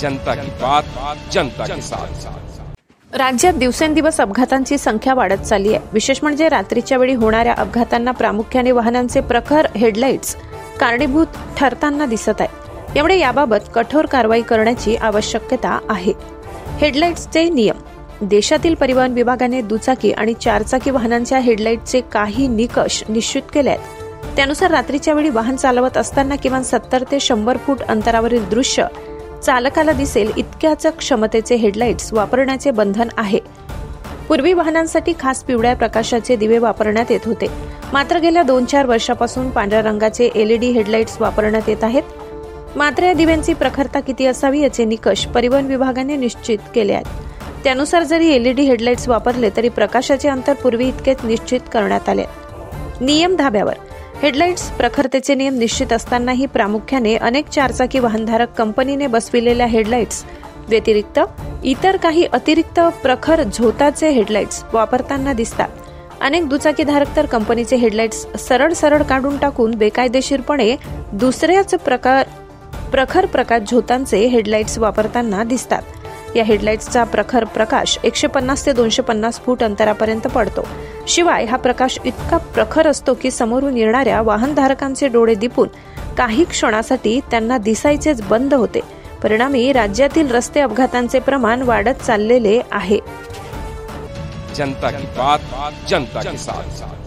जनता की बात, जनता के साथ। राज्यात दिवसेंदिवस अपघातांची संख्या वाढत चालली आहे। विशेष म्हणजे रात्रीच्या वेळी होणाऱ्या अपघातांना प्रामुख्याने वाहनांचे प्रखर हेडलाईट्स कारणीभूत ठरताना दिसत आहे। त्यामुळे याबाबत कठोर कारवाई करण्याची आवश्यकता आहे। हेडलाईट्सचे नियम। देशातील परिवहन विभागाने दुचाकी आणि चारचाकी वाहनांच्या हेडलाईटचे काही निकष निश्चित केले आहेत। त्यानुसार रात्रीच्या वेळी वाहन चालवत असताना किमान 70 ते 100 फूट अंतरावरील दृश्य चालकाला दिसेल इतक्याच क्षमतेचे हेडलाईट्स वापरण्याचे बंधन आहे। पूर्वी वाहनांसाठी खास पिवळ्या प्रकाशाचे दिवे वापरण्यात येत होते, मात्र गेल्या 2-4 वर्षापासून पांढऱ्या रंगाचे LED हेडलाईट्स वापरण्यात येत आहेत। मात्र या दिव्यांची प्रखरता किती असावी याचे निकष परिवहन विभागाने निश्चित केले आहेत। त्यानुसार जरी LED हेडलाईट्स वापरले तरी प्रकाशाचे अंतर पूर्वी इतकेच निश्चित करण्यात आले। नियम धाब्यावर। हेडलाईट्स प्रखरतेचे नियम निश्चित असतानाही प्रामुख्याने अनेक चारचाकी वाहनधारक कंपनीने बसविलेल्या हेडलाईट्स व्यतिरिक्त इतर काही अतिरिक्त प्रखर झोताचे हेडलाईट्स वापरताना दिसतात। अनेक दुचाकीधारक तर कंपनीचे हेडलाईट्स सरळ काढून टाकून बेकायदेशीरपणे दुसऱ्याच प्रखर प्रकाश झोतांचे हेडलाईट्स वापरताना दिसतात। या हेडलाईट्सचा प्रखर प्रकाश 150 ते 250 फूट अंतरापर्यंत पडतो। शिवाय हा प्रकाश इतका प्रखर असतो की समोरून येणाऱ्या वाहनधारकांचे डोळे दिपून काही क्षणासाठी त्यांना दिसायचेच बंद होते। परिणामी राज्यातील रस्ते अपघातांचे प्रमाण वाढत चाललेले आहे। जनता की बात, जनता के साथ।